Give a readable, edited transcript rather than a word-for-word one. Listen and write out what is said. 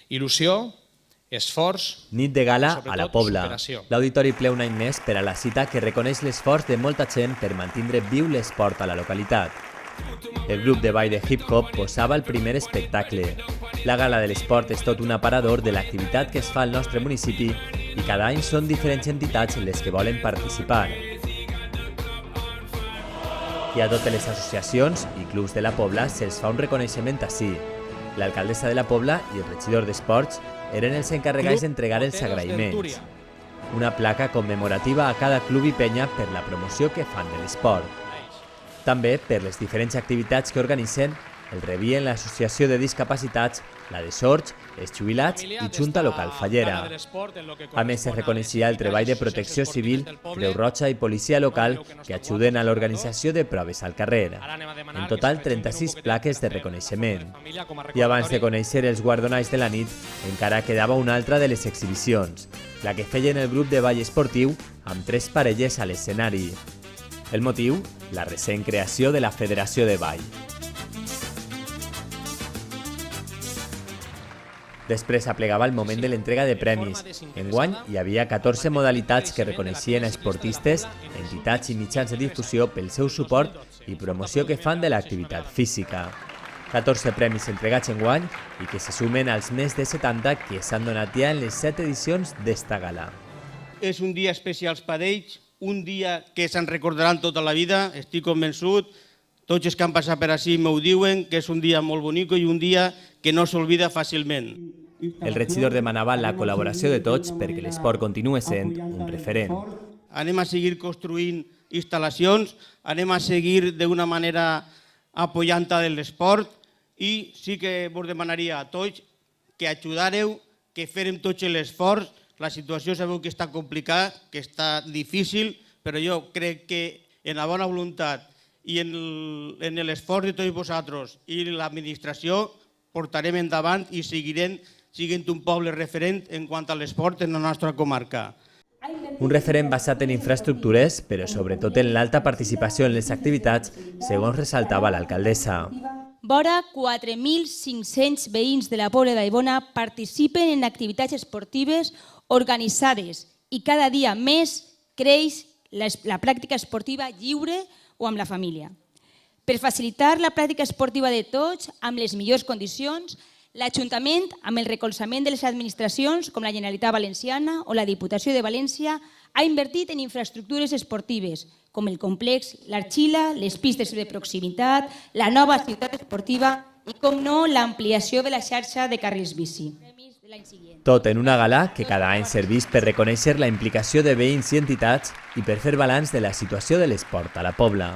Il·lusió, esforç... Nit de gala a la Pobla. L'auditori ple un any més per a la cita que reconeix l'esforç de molta gent per mantenir viu l'esport a la localitat. El grup de ball de hip-hop posava el primer espectacle. La gala de l'esport és tot un aparador de l'activitat que es fa al nostre municipi i cada any són diferents entitats les que volen participar. I a totes les associacions i clubs de la Pobla se'ls fa un reconeixement ací. L'alcaldessa de la Pobla i el regidor d'Esports eren els encarregats d'entregar els agraïments. Una placa commemorativa a cada club i penya per la promoció que fan de l'esport. També per les diferents activitats que organitzen el rebien l'Associació de Discapacitats, la de Sords, els Jubilats i Junta Local Fallera. A més, es reconeixia el treball de protecció civil, Creu Roja i policia local que ajuden a l'organització de proves al carrer. En total, 36 plaques de reconeixement. I abans de conèixer els guardonats de la nit, encara quedava una altra de les exhibicions, la que feien el grup de ball esportiu amb 3 parelles a l'escenari. El motiu? La recent creació de la Federació de Ball. Després aplegava el moment de l'entrega de premis. Enguany hi havia 14 modalitats que reconeixien a esportistes, entitats i mitjans de difusió pel seu suport i promoció que fan de l'activitat física. 14 premis entregats enguany i que se sumen als més de 70 que s'han donat ja en les 7 edicions d'esta gala. És un dia especial per ells, un dia que se'n recordaran tota la vida, estic convençut. Tots els que han passat per ací m'ho diuen, que és un dia molt bonic i un dia que no s'oblida fàcilment. El regidor demanava la col·laboració de tots perquè l'esport continua sent un referent. Anem a seguir construint instal·lacions, anem a seguir d'una manera apoyant l'esport i sí que vos demanaria a tots que ajudareu, que farem tots l'esforç. La situació sabeu que està complicada, que està difícil, però jo crec que en la bona voluntat i en l'esforç de tots vosaltres i l'administració portarem endavant i seguirem sent un poble referent en quant a l'esport en la nostra comarca. Un referent basat en infraestructures, però sobretot en l'alta participació en les activitats, segons ressaltava l'alcaldessa. Vora 4.500 veïns de la Pobla d'Aibona participen en activitats esportives organitzades i cada dia més creix la pràctica esportiva lliure o amb la família. Per facilitar la pràctica esportiva de tots amb les millors condicions, l'Ajuntament, amb el recolzament de les administracions com la Generalitat Valenciana o la Diputació de València, ha invertit en infraestructures esportives com el complex, l'Arxila, les pistes de proximitat, la nova ciutat esportiva i, com no, l'ampliació de la xarxa de carrils bici. Tot en una gala que cada any serveix per reconèixer la implicació de veïns i entitats i per fer balanç de la situació de l'esport a la Pobla.